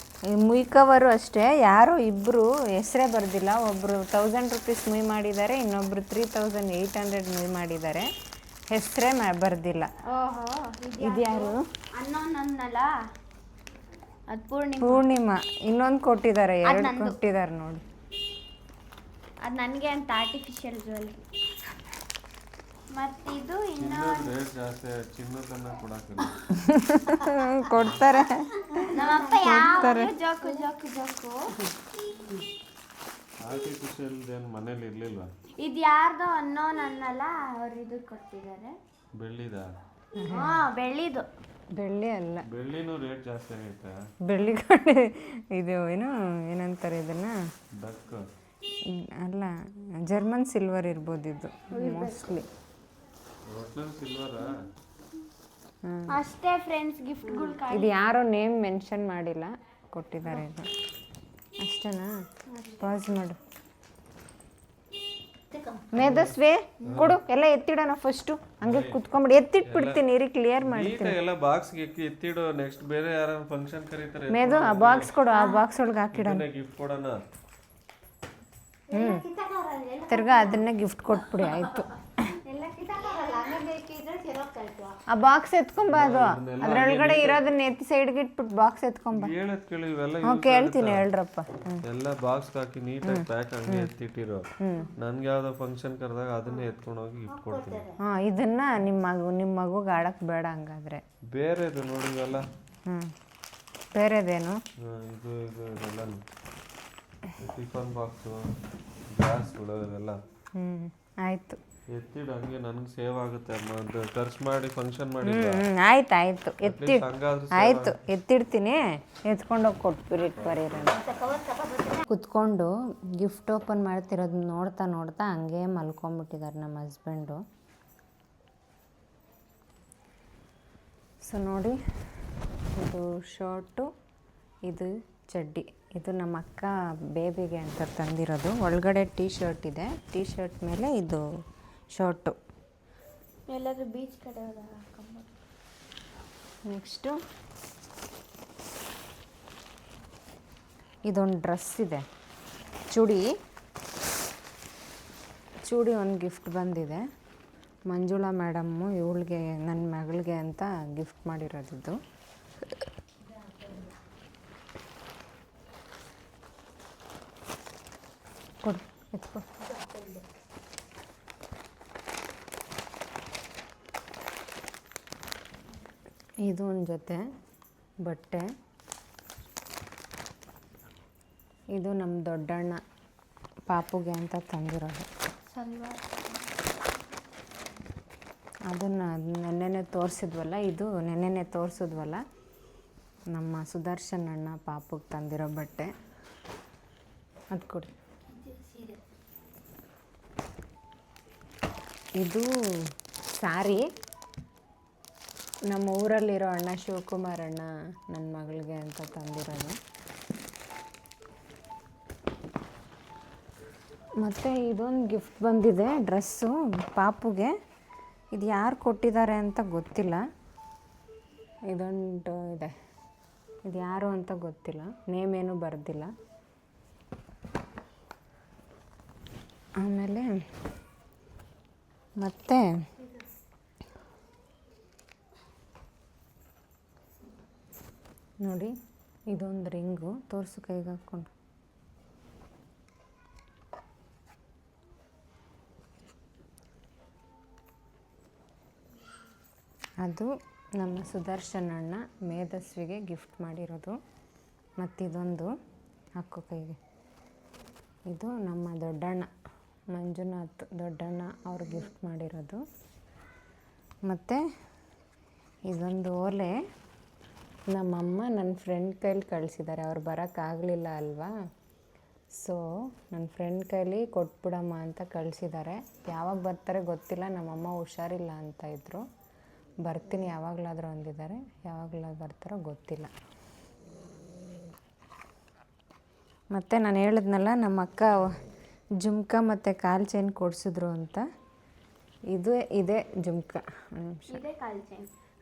ಈ ಮುಯ್ ಕವರು ಅಷ್ಟೇ, ಯಾರೋ ಇಬ್ಬರು ಹೆಸರೇ ಬರ್ದಿಲ್ಲ. ಒಬ್ಬರು 1000 ರೂಪೀಸ್ ಮುಯ್ ಮಾಡಿದ್ದಾರೆ, ಇನ್ನೊಬ್ಬರು 3800 ಮುಯ್ ಮಾಡಿದ್ದಾರೆ, ಹೆಸರೇ ಬರ್ದಿಲ್ಲ. ಓಹೋ, ಇದು ಯಾರು? ಅನ್ನೋನ್ ಅನ್ನಲ್ಲ, ಅದು ಪೂರ್ಣಿಮಾ. ಇನ್ನೊಂದು ಕೊಟ್ಟಿದ್ದಾರೆ, 2 ಕೊಟ್ಟಿದ್ದಾರೆ ನೋಡಿ. ಅದು ನನಗೆ ಅಂತ ಆರ್ಟಿಫಿಷಿಯಲ್ ಜ್ಯುವೆಲ್ರಿ. ಮತ್ತಿದು ಇನ್ನು ರೇಟ್ ಜಾಸ್ತಿ, ಚಿನ್ನದನ್ನ ಕೊಡಕ್ಕಿಲ್ಲ. ಕೊಡ್ತಾರೆ ನಮ್ಮಪ್ಪ ಯಾವಾಗಲೂ ಜೋಕು. ಆರ್ಟಿಫಿಷಿಯಲ್ ಏನು ಮನೇಲಿ ಇರ್ಲಿಲ್ವಾ? ಇದು ಯಾರ್ದೋ ಅನ್ನೋನ್ ಅನ್ನಲ್ಲ, ಅವ್ರು ಇದು ಕೊಟ್ಟಿದ್ದಾರೆ. ಬೆಳ್ಳಿದ? ಬೆಳ್ಳಿದು. ಬೆಳ್ಳಿ ಅಲ್ಲ, ಬೆಳ್ಳಿನೂ ರೇಟ್ ಜಾಸ್ತಿ ಆಗೈತೆ. ಬೆಳ್ಳಿ ಇದು ಏನಂತಾರೆ ಇದನ್ನ? ಡಕ್ ಅಲ್ಲ, ಜರ್ಮನ್ ಸಿಲ್ವರ್ ಇರ್ಬೋದು ಇದು ಮೋಸ್ಟ್ಲಿ. ಒಟ್ನಲ್ಲಿ ಸಿಲ್ವರಾ? ಅಷ್ಟೇ ಫ್ರೆಂಡ್ಸ್, ಗಿಫ್ಟ್ಗಳು. ಇದು ಯಾರೋ ನೇಮ್ ಮೆನ್ಷನ್ ಮಾಡಿಲ್ಲ, ಕೊಟ್ಟಿದ್ದಾರೆ ಇದು. ಅಷ್ಟೇನಾ? ಪಾಸ್ ಮಾಡು. ಮೇಧಸ್ವಿ ಕೊಡು, ಎಲ್ಲ ಎತ್ತಿಡೋಣ ಫಸ್ಟು. ಹಂಗೆ ಕುತ್ಕೊಂಡ್ಬಿಡಿ, ಎತ್ತಿಟ್ಬಿಡ್ತೀನಿ, ಇರಿ ಕ್ಲಿಯರ್ ಮಾಡ್ತೀನಿ. ಎಲ್ಲ ಬಾಕ್ಸ್ಗೆ ಎತ್ತಿಡು. ನೆಕ್ಸ್ಟ್ ಬೇರೆ ಯಾರು ಫಂಕ್ಷನ್ ಕರೀತಾರೆ. ಮೇದು ಆ ಬಾಕ್ಸ್ ಕೊಡು, ಆ ಬಾಕ್ಸ್ ಒಳಗೆ ಹಾಕಿಡೋಣ. ಗಿಫ್ಟ್ ಕೊಡೋಣ. ತಿರ್ಗಾ ಅದನ್ನೇ ಗಿಫ್ಟ್ ಕೊಟ್ಬಿಡಿ, ಆಯ್ತು. ಆ ಬಾಕ್ಸ್ ಎತ್ಕೊಂಬ, ಅದು ಅದ್ರೊಳಗಡೆ ಇರೋದನ್ನ ಎತ್ತಿ ಸೈಡ್ಗೆ ಇಟ್ಬಿಟ್ಟು ಬಾಕ್ಸ್ ಎತ್ಕೊಂಬ. ಹೇಳದ್ ಕೇಳಿ, ಇವೆಲ್ಲ ಕೇಳ್ತೀನಿ, ಹೇಳ್ರಪ್ಪ. ಎಲ್ಲ ಬಾಕ್ಸ್ ಹಾಕಿ ನೀಟಾಗಿ ಪ್ಯಾಕ್ ಹಂಗೆ ಎತ್ತಿಟ್ಟಿರೋ. ನನ್ಗೆ ಯಾವ್ದೋ ಫಂಕ್ಷನ್ ಕರೆದಾಗ ಅದನ್ನೇ ಎತ್ಕೊಂಡು ಹೋಗಿ ಗಿಫ್ಟ್ ಕೊಡ್ತೀನಿ. ಇದನ್ನ ನಿಮ್ಮ ಮಗುಗೆ ಆಡಕ್ ಬೇಡ ಹಂಗಾದ್ರೆ. ಬೇರೆದು ನೋಡಿ ಇವೆಲ್ಲ. ಬೇರೆದೇನು? ಇದು ಇದೆಲ್ಲ ಟಿಫನ್ ಬಾಕ್ಸು, ಗ್ಲಾಸ್ಗಳು ಇವೆಲ್ಲ. ಆಯ್ತು, ಎತ್ತಿಡು, ಹಂಗೆ ನನಗೆ ಸೇವ್ ಆಗುತ್ತೆ. ಖರ್ಚು ಮಾಡಿ ಫಂಕ್ಷನ್ ಮಾಡಿ. ಆಯ್ತು ಆಯ್ತು, ಎತ್ತಿಡ್ತೀನಿ. ಎತ್ಕೊಂಡೋಗಿ ಕೊಟ್ಬಿರಿ ಬರೀರೋಣ. ಕುತ್ಕೊಂಡು ಗಿಫ್ಟ್ ಓಪನ್ ಮಾಡ್ತಿರೋದು ನೋಡ್ತಾ ಹಂಗೆ ಮಲ್ಕೊಂಬಿಟ್ಟಿದ್ದಾರೆ ನಮ್ಮ ಹಸ್ಬೆಂಡು. ಸೊ ನೋಡಿ, ಇದು ಶರ್ಟು, ಇದು ಚಡ್ಡಿ. ಇದು ನಮ್ಮ ಅಕ್ಕ ಬೇಬಿಗೆ ಅಂತ ತಂದಿರೋದು. ಒಳಗಡೆ ಟೀ ಶರ್ಟ್ ಇದೆ, ಟೀ ಶರ್ಟ್ ಮೇಲೆ ಇದು ಶರ್ಟು. ಎಲ್ಲಾದ್ರೂ ಬೀಚ್ ಕಡೆ ಹೋದಾಗ ಹಾಕೊಂಬೋದು. ನೆಕ್ಸ್ಟು ಇದೊಂದು ಡ್ರೆಸ್ ಇದೆ, ಚೂಡಿ ಒಂದು ಗಿಫ್ಟ್ ಬಂದಿದೆ. ಮಂಜುಳಾ ಮೇಡಮ್ಮು ಇವಳಿಗೆ, ನನ್ನ ಮಗಳಿಗೆ ಅಂತ ಗಿಫ್ಟ್ ಮಾಡಿರೋದಿದ್ದು. ಕೊಡು, ಎತ್ಕೊ. ಇದು ಒಂದು ಜೊತೆ ಬಟ್ಟೆ. ಇದು ನಮ್ಮ ದೊಡ್ಡಣ್ಣ ಪಾಪುಗೆ ಅಂತ ತಂದಿರೋದು. ಅದನ್ನು ನೆನ್ನೆನೆ ತೋರಿಸಿದ್ವಲ್ಲ, ಇದು ನೆನ್ನೆನೆ ತೋರಿಸಿದ್ವಲ್ಲ, ನಮ್ಮ ಸುದರ್ಶನ್ ಅಣ್ಣ ಪಾಪುಗೆ ತಂದಿರೋ ಬಟ್ಟೆ. ಅದು ಕೊಡಿ. ಇದು ಸ್ಯಾರಿ, ನಮ್ಮ ಊರಲ್ಲಿರೋ ಅಣ್ಣ ಶಿವಕುಮಾರ್ ಅಣ್ಣ ನನ್ನ ಮಗಳಿಗೆ ಅಂತ ತಂದಿರೋದು. ಮತ್ತು ಇದೊಂದು ಗಿಫ್ಟ್ ಬಂದಿದೆ, ಡ್ರೆಸ್ಸು ಪಾಪುಗೆ. ಇದು ಯಾರು ಕೊಟ್ಟಿದ್ದಾರೆ ಅಂತ ಗೊತ್ತಿಲ್ಲ. ಇದೊಂದು ಇದೆ, ಇದು ಯಾರು ಅಂತ ಗೊತ್ತಿಲ್ಲ, ನೇಮ್ ಏನೂ ಬರೆದಿಲ್ಲ. ಆಮೇಲೆ ಮತ್ತೆ ನೋಡಿ, ಇದೊಂದು ರಿಂಗು, ತೋರಿಸು ಕೈಗೆ ಹಾಕ್ಕೊಂಡು. ಅದು ನಮ್ಮ ಸುದರ್ಶನ್ ಅಣ್ಣ ಮೇಧಸ್ವಿಗೆ ಗಿಫ್ಟ್ ಮಾಡಿರೋದು. ಮತ್ತಿದೊಂದು ಹಾಕೋ ಕೈಗೆ, ಇದು ನಮ್ಮ ದೊಡ್ಡಣ್ಣ ಮಂಜುನಾಥ್ ದೊಡ್ಡಣ್ಣ ಅವ್ರು ಗಿಫ್ಟ್ ಮಾಡಿರೋದು. ಮತ್ತು ಇದೊಂದು ಓಲೆ ನಮ್ಮಮ್ಮ ನನ್ನ ಫ್ರೆಂಡ್ ಕೈಲಿ ಕಳಿಸಿದ್ದಾರೆ. ಅವ್ರು ಬರೋಕ್ಕಾಗಲಿಲ್ಲ ಅಲ್ವಾ, ಸೊ ನನ್ನ ಫ್ರೆಂಡ್ ಕೈಲಿ ಕೊಟ್ಬಿಡಮ್ಮ ಅಂತ ಕಳಿಸಿದ್ದಾರೆ. ಯಾವಾಗ ಬರ್ತಾರೆ ಗೊತ್ತಿಲ್ಲ, ನಮ್ಮಮ್ಮ ಹುಷಾರಿಲ್ಲ ಅಂತ ಇದ್ದರು. ಬರ್ತೀನಿ ಯಾವಾಗಲಾದರೂ ಅಂದಿದ್ದಾರೆ, ಯಾವಾಗಲಾದ್ರು ಬರ್ತಾರೋ ಗೊತ್ತಿಲ್ಲ. ಮತ್ತು ನಾನು ಹೇಳಿದ್ನಲ್ಲ ನಮ್ಮ ಅಕ್ಕ ಜುಮ್ಕ ಮತ್ತು ಕಾಲು ಚೈನ್ ಕೊಡಿಸಿದ್ರು ಅಂತ, ಇದೇ ಜುಮ್ಕ. ನಿಮಿಷ,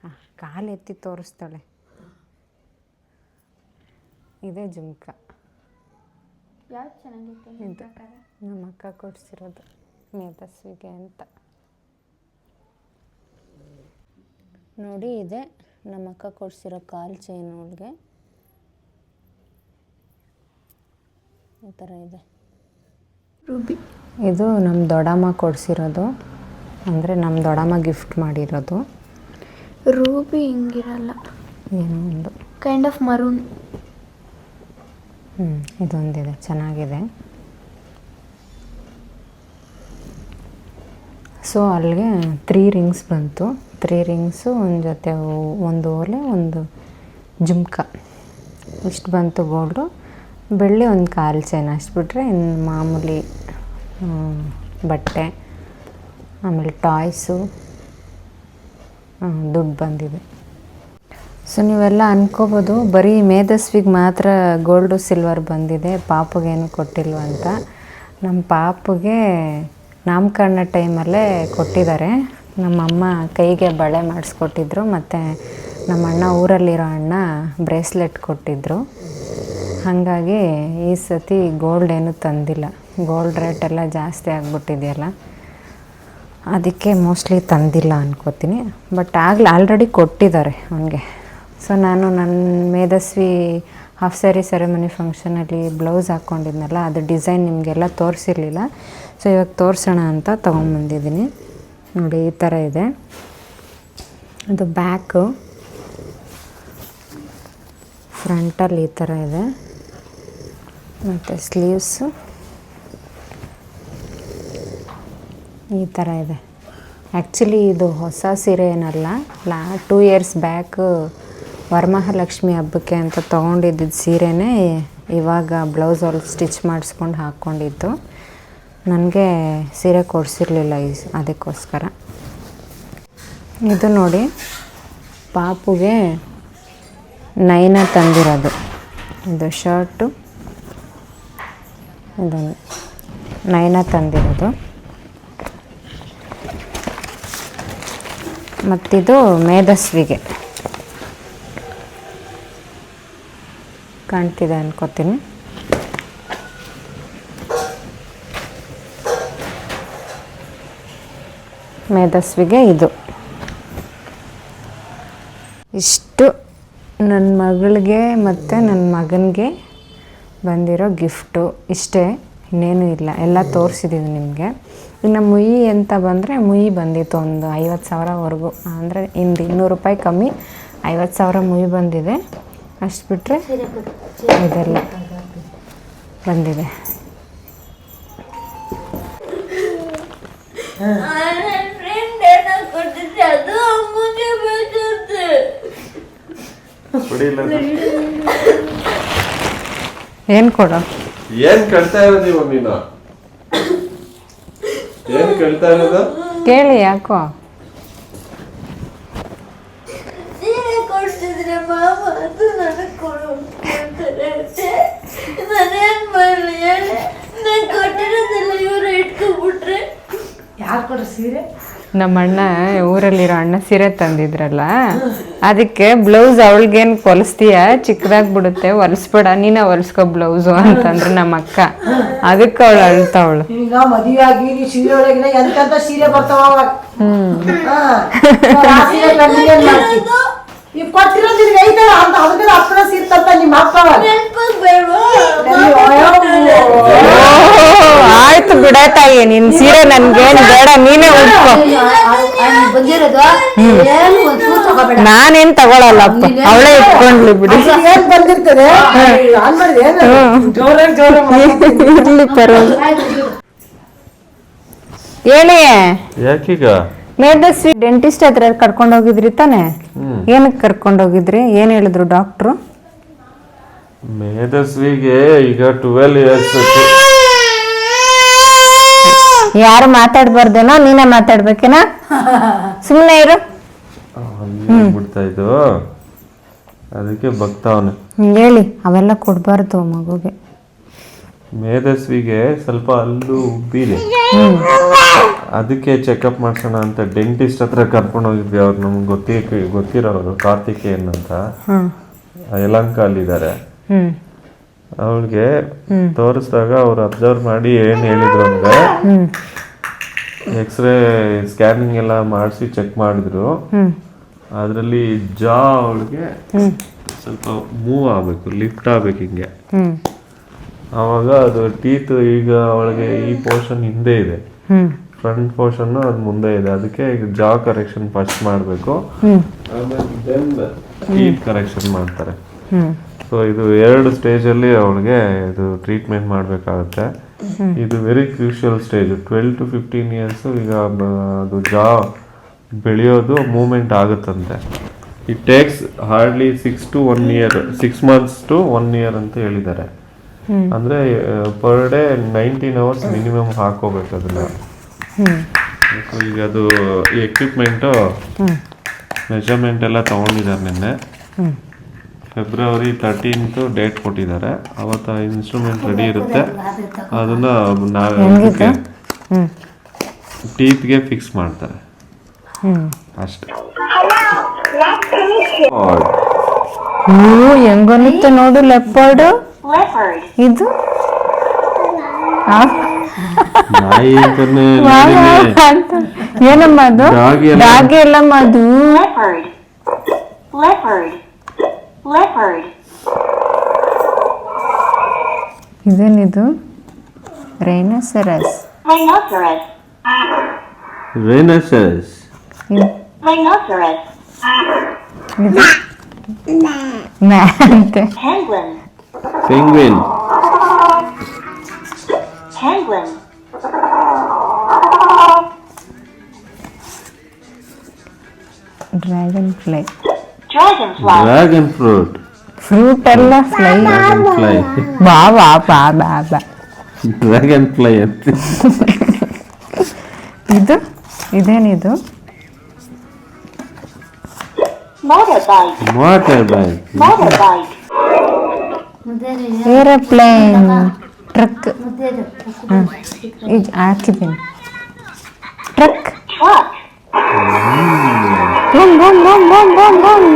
ಹಾಂ, ಕಾಲು ಎತ್ತಿ ತೋರಿಸ್ತಾಳೆ. ಇದೇ ಜುಮ್ಕ. ಇದು ನಮ್ಮ ಅಕ್ಕ ಕೊಡಿಸಿರೋದು ಮೇಧಸ್ವಿಗೆ ಅಂತ. ನೋಡಿ, ಇದೆ ನಮ್ಮ ಅಕ್ಕ ಕೊಡಿಸಿರೋ ಕಾಲು ಚೈನ್. ಅವಳಿಗೆ ಈ ಥರ ಇದೆ. ಇದು ನಮ್ಮ ದೊಡ್ಡಮ್ಮ ಕೊಡಿಸಿರೋದು, ಅಂದರೆ ನಮ್ಮ ದೊಡ್ಡಮ್ಮ ಗಿಫ್ಟ್ ಮಾಡಿರೋದು. ರೂಬಿ ಹಿಂಗಿರಲ್ಲ, ಏನೋ ಒಂದು ಕೈಂಡ್ ಆಫ್ ಮರೂನ್. ಇದೊಂದಿದೆ, ಚೆನ್ನಾಗಿದೆ. ಸೊ ಅಲ್ಲಿಗೆ 3 ರಿಂಗ್ಸ್ ಬಂತು. 3 ರಿಂಗ್ಸು, ಒಂದು ಜೊತೆ ಒಂದು ಓಲೆ, ಒಂದು ಜುಮ್ಕ, ಇಷ್ಟು ಬಂತು ಗೋಲ್ಡು. ಬೆಳ್ಳಿ ಒಂದು ಕಾಲು ಚೈನ್, ಅಷ್ಟು ಬಿಟ್ಟರೆ ಇನ್ನು ಮಾಮೂಲಿ ಬಟ್ಟೆ, ಆಮೇಲೆ ಟಾಯ್ಸು, ದುಡ್ಡು ಬಂದಿದೆ. ಸೊ ನೀವೆಲ್ಲ ಅನ್ಕೋಬೋದು ಬರೀ ಮೇಧಸ್ವಿಗೆ ಮಾತ್ರ ಗೋಲ್ಡು ಸಿಲ್ವರ್ ಬಂದಿದೆ, ಪಾಪುಗೇನು ಕೊಟ್ಟಿಲ್ವ ಅಂತ. ನಮ್ಮ ಪಾಪುಗೆ ನಾಮಕರಣ ಟೈಮಲ್ಲೇ ಕೊಟ್ಟಿದ್ದಾರೆ. ನಮ್ಮಮ್ಮ ಕೈಗೆ ಬಳೆ ಮಾಡಿಸ್ಕೊಟ್ಟಿದ್ರು, ಮತ್ತು ನಮ್ಮ ಅಣ್ಣ ಊರಲ್ಲಿರೋ ಅಣ್ಣ ಬ್ರೇಸ್ಲೆಟ್ ಕೊಟ್ಟಿದ್ದರು. ಹಾಗಾಗಿ ಈ ಸತಿ ಗೋಲ್ಡ್ ಏನೂ ತಂದಿಲ್ಲ. ಗೋಲ್ಡ್ ರೇಟ್ ಎಲ್ಲ ಜಾಸ್ತಿ ಆಗಿಬಿಟ್ಟಿದೆಯಲ್ಲ, ಅದಕ್ಕೆ ಮೋಸ್ಟ್ಲಿ ತಂದಿಲ್ಲ ಅನ್ಕೋತೀನಿ. ಬಟ್ ಆಲ್ರೆಡಿ ಕೊಟ್ಟಿದ್ದಾರೆ ಅವನಿಗೆ. ಸೊ ನಾನು ನನ್ನ ಮೇಧಸ್ವಿ ಹಾಫ್ ಸ್ಯಾರಿ ಸೆರೆಮನಿ ಫಂಕ್ಷನಲ್ಲಿ ಬ್ಲೌಸ್ ಹಾಕ್ಕೊಂಡಿದ್ನಲ್ಲ, ಅದು ಡಿಸೈನ್ ನಿಮಗೆಲ್ಲ ತೋರಿಸಿರ್ಲಿಲ್ಲ. ಸೊ ಇವಾಗ ತೋರಿಸೋಣ ಅಂತ ತೊಗೊಂಬಂದಿದ್ದೀನಿ. ನೋಡಿ, ಈ ಥರ ಇದೆ. ಅದು ಬ್ಯಾಕು, ಫ್ರಂಟಲ್ಲಿ ಈ ಥರ ಇದೆ, ಮತ್ತು ಸ್ಲೀವ್ಸು ಈ ಥರ ಇದೆ. ಆ್ಯಕ್ಚುಲಿ ಇದು ಹೊಸ ಸೀರೆ ಏನಲ್ಲ, 2 ಇಯರ್ಸ್ ಬ್ಯಾಕ್ ವರಮಹಾಲಕ್ಷ್ಮಿ ಹಬ್ಬಕ್ಕೆ ಅಂತ ತೊಗೊಂಡಿದ್ದ ಸೀರೆನೇ ಇವಾಗ ಬ್ಲೌಸ್ ಹೊಲ್ದು ಸ್ಟಿಚ್ ಮಾಡಿಸ್ಕೊಂಡು ಹಾಕ್ಕೊಂಡಿದ್ದು. ನನಗೆ ಸೀರೆ ಕೊಡಿಸಿರ್ಲಿಲ್ಲ ಅದಕ್ಕೋಸ್ಕರ. ಇದು ನೋಡಿ, ಪಾಪುಗೆ ನೈನ ತಂದಿರೋದು. ಇದು ಶರ್ಟು, ಇದೊಂದು ನೈನ ತಂದಿರೋದು. ಮತ್ತಿದು ಮೇಧಸ್ವಿಗೆ ಕಾಣ್ತಿದೆ ಅನ್ಕೋತೀನಿ. ಮೇಧಸ್ವಿಗೆ ಇದು ಇಷ್ಟು ನನ್ನ ಮಗಳಿಗೆ ಮತ್ತು ನನ್ನ ಮಗನಿಗೆ ಬಂದಿರೋ ಗಿಫ್ಟು ಇಷ್ಟೇ, ಇನ್ನೇನು ಇಲ್ಲ. ಎಲ್ಲ ತೋರಿಸಿದ್ದೀವಿ ನಿಮಗೆ. ಇನ್ನು ಮುಯಿ ಅಂತ ಬಂದರೆ ಮುಯಿ ಬಂದಿತ್ತು ಒಂದು 50,000ವರೆಗೂ, ಅಂದರೆ ಇಂದು 200 ರೂಪಾಯಿ ಕಮ್ಮಿ 50,000 ಮುಯಿ ಬಂದಿದೆ. ಅಷ್ಟು ಬಿಟ್ಟರೆ ಇದೆಲ್ಲ ಬಂದಿದೆ. ಏನು ಕೊಡೋ? ಏನ್ ಕೇಳ್ತಾ ಇರೋದು ಇವಾಗ ನೀನು? ಏನ್ ಕೇಳ್ತಾ ಇರೋದು? ಕೇಳಿ, ಯಾಕೋ ಯಾರು ಕೊಡ್ರಿ ಸೀರೆ? ನಮ್ಮ ಅಣ್ಣ ಊರಲ್ಲಿರೋ ಅಣ್ಣ ಸೀರೆ ತಂದಿದ್ರಲ್ಲ, ಅದಕ್ಕೆ ಬ್ಲೌಸ್ ಅವಳಿಗೇನು ಹೊಲಿಸ್ತೀಯ, ಚಿಕ್ಕದಾಗಿ ಬಿಡುತ್ತೆ, ಹೊಲಿಸ್ಬೇಡ, ನೀನೇ ಹೊಲಿಸ್ಕೊ ಬ್ಲೌಸು ಅಂತಂದ್ರೆ ನಮ್ಮ ಅಕ್ಕ. ಅದಕ್ಕೆ ಅವಳು ಅಳ್ತಾವಳು. ಈಗ ಮದುವೆ ಆಗಿ ನೀವು ಸೀರೆ ಒಳಗಿನ ಎಂತೆಂತ ಸೀರೆ ಬರ್ತಾವ ಅವಾಗ. ನೀವು ಕೊಟ್ಟಿರೋದು ನಿಮ್ಗೆ ಐತಲ್ಲ ಅಂತ, ಅದಕ್ಕೆ ಅಪ್ಪನ ಸೀರೆ ತಂತ ನಿಮ್ಮ ಅಪ್ಪ. ಆಯ್ತು ಆಯ್ತು ಬಿಡ ತಾಯಿ, ನಿನ್ ಸೀರೆ ನನ್ಗೇನ್ ಬೇಡ, ನೀನೇ ಉಟ್ಕೋ. ನಾನೇನ್ ತಗೊಳಲ್ಲಪ್ಪ, ಅವಳೇ ಇಟ್ಕೊಂಡ್ಲಿ ಬಿಡಿ. ಏನ್ ಬಂದಿರ್ತದೆ ಆನ್ ಮಾಡಿದೆ ಇರ್ಲಿ ಪರವಾಗಿಲ್ಲ. ಹೇಳಿ, ಯಾಕೀಗ ಮೇಧಸ್ವಿ ಡೆಂಟಿಸ್ಟ್ ಹತ್ರ ಕರ್ಕೊಂಡು ಹೋಗಿದ್ರಿ ತಾನೆ? ಏನಕ್ಕೆ ಕರ್ಕೊಂಡು ಹೋಗಿದ್ರಿ? ಏನ್ ಹೇಳಿದ್ರು ಡಾಕ್ಟ್ರು? ಮೇಧಸ್ವಿಗೆ ಈಗ 12 years. ಯಾರು ಮಾತಾಡ್ಬಾರ್ದೇನೋ, ನೀನೇ ಮಾತಾಡ್ಬೇಕೇನಾ? ಸುಮ್ಮನೆ ಇರು. ಬಿಡ್ತಾ ಇದ್ದು ಅದಕ್ಕೆ ಬಗ್ತಾವನೆ. ಹೇಳಿ, ಅವೆಲ್ಲ ಕೊಡ್ಬಾರ್ದು ಮಗುಗೆ. ಮೇಧಸ್ವಿಗೆ ಸ್ವಲ್ಪ ಹಲ್ಲು ಉಬ್ಬಿದೆ, ಅದಕ್ಕೆ ಚೆಕಪ್ ಮಾಡ್ಸೋಣ ಅಂತ ಡೆಂಟಿಸ್ಟ್ ಹತ್ರ ಕರ್ಕೊಂಡು ಹೋಗಿದ್ವಿ. ಅವ್ರು ನಮ್ಗೆ ಗೊತ್ತಿರೋರು ಕಾರ್ತಿಕೇಯನ್ ಅಂತ ಯಲಹಂಕ ಅಲ್ಲಿದ್ದಾರೆ. ಅವಳಿಗೆ ತೋರಿಸಿದಾಗ ಅವ್ರು ಅಬ್ಸರ್ವ್ ಮಾಡಿ ಏನ್ ಹೇಳಿದ್ರು ಅಂದ್ರೆ, ಎಕ್ಸ್ರೇ ಸ್ಕ್ಯಾನಿಂಗ್ ಎಲ್ಲ ಮಾಡಿಸಿ ಚೆಕ್ ಮಾಡಿದ್ರು. ಅದರಲ್ಲಿ ಜಾ ಅವಳಿಗೆ ಸ್ವಲ್ಪ ಮೂವ್ ಆಗ್ಬೇಕು, ಲಿಫ್ಟ್ ಆಗ್ಬೇಕು ಹಿಂಗೆ. ಅವಾಗ ಅದು ಟೀತ್ ಈಗ ಅವಳಿಗೆ ಈ ಪೋರ್ಷನ್ ಹಿಂದೆ ಇದೆ, ಫ್ರಂಟ್ ಪೋರ್ಷನ್ ಅದು ಮುಂದೆ ಇದೆ. ಅದಕ್ಕೆ ಈಗ ಜಾ ಕರೆಕ್ಷನ್ ಫಸ್ಟ್ ಮಾಡಬೇಕು, ಆಮೇಲೆ ದೆನ್ ಟೀತ್ ಕರೆಕ್ಷನ್ ಮಾಡ್ತಾರೆ. ಸೊ ಇದು 2 ಸ್ಟೇಜಲ್ಲಿ ಅವಳಿಗೆ ಇದು ಟ್ರೀಟ್ಮೆಂಟ್ ಮಾಡಬೇಕಾಗುತ್ತೆ. ಇದು very crucial stage. 12 to 15 years ಈಗ ಅದು ಜಾ ಬೆಳೆಯೋದು ಮೂವ್ಮೆಂಟ್ ಆಗುತ್ತಂತೆ. It takes hardly 6 months to 1 year ಅಂತ ಹೇಳಿದ್ದಾರೆ. ಅಂದ್ರೆ ಪರ್ ಡೇ 19 hours ಮಿನಿಮಮ್ ಹಾಕೋಬೇಕು ಅದನ್ನ. ಈಗ ಅದು ಈ ಎಕ್ವಿಪ್ಮೆಂಟು ಮೆಜರ್ಮೆಂಟ್ ಎಲ್ಲ ತಗೊಂಡಿದ್ದಾರೆ ನಿನ್ನೆ. February 13th ಡೇಟ್ ಕೊಟ್ಟಿದ್ದಾರೆ. ಅವತ್ತು ಇನ್ಸ್ಟ್ರೂಮೆಂಟ್ ರೆಡಿ ಇರುತ್ತೆ, ಅದನ್ನ ಟೀತ್ಗೆ ಫಿಕ್ಸ್ ಮಾಡ್ತಾರೆ ಅಷ್ಟೇ. ಹೆಂಗನ್ನುತ್ತೆ ನೋಡು ಲೆಪರ್ಡ್. ಇದು ನಾಯಿ ಅಂತಾನೆ ಏನಮ್ಮ ಅದು? ಡಾಗಿ ಎಲ್ಲಮ್ಮ ಅದು? ಇದೇನಿದು? ರೈನೋಸೆರಸ್. ಅಂತೆ. Penguin. Dragon fly. Dragon fruit. Fruit ಅಲ್ಲ, ಫ್ಲೈ. ಫ್ಲೈ. ಬಾ ಬಾ ಬಾ ಬಾ ಬಾ. ಡ್ರ್ಯಾಗನ್ ಫ್ಲೈ ಅಂತ. ಇದು ಇದೇನಿದು? Motor bike. ಏರೋಪ್ಲೇನ್. ಟ್ರಕ್. ಈಗ ಹಾಕಿದ್ದೀನಿ. Truck. Boom boom boom boom boom boom.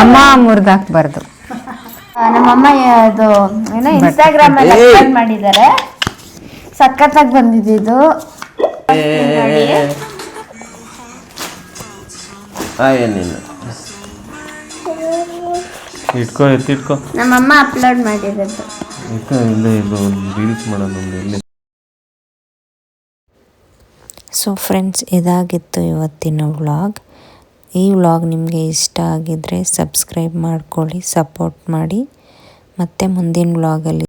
ಅಮ್ಮ ಮುರಿದಾಕ್ಬಾರ್ದು. ನಮ್ಮಮ್ಮ ಅದು ಏನೋ ಇನ್ಸ್ಟಾಗ್ರಾಮ್ ಅಲ್ಲಿ ಅಪ್ಲೋಡ್ ಮಾಡಿದ್ದಾರೆ. ಸಖತ್ತಾಗಿ ಬಂದಿದೆ ಇದು. ಇಟ್ಕೋ, ಎತ್ತಿಟ್ಕೋ. ನಮ್ಮಮ್ಮ ಅಪ್ಲೋಡ್ ಮಾಡಿರೋದು. ರೀಲ್ಸ್ ಮಾಡೋಣ ಎಲ್ಲಿ. ಸೊ ಫ್ರೆಂಡ್ಸ್, ಇದಾಗಿತ್ತು ಇವತ್ತಿನ ವ್ಲಾಗ್. ಈ ವ್ಲಾಗ್ ನಿಮಗೆ ಇಷ್ಟ ಆಗಿದ್ದರೆ ಸಬ್ಸ್ಕ್ರೈಬ್ ಮಾಡ್ಕೊಳ್ಳಿ, ಸಪೋರ್ಟ್ ಮಾಡಿ. ಮತ್ತೆ ಮುಂದಿನ ವ್ಲಾಗಲ್ಲಿ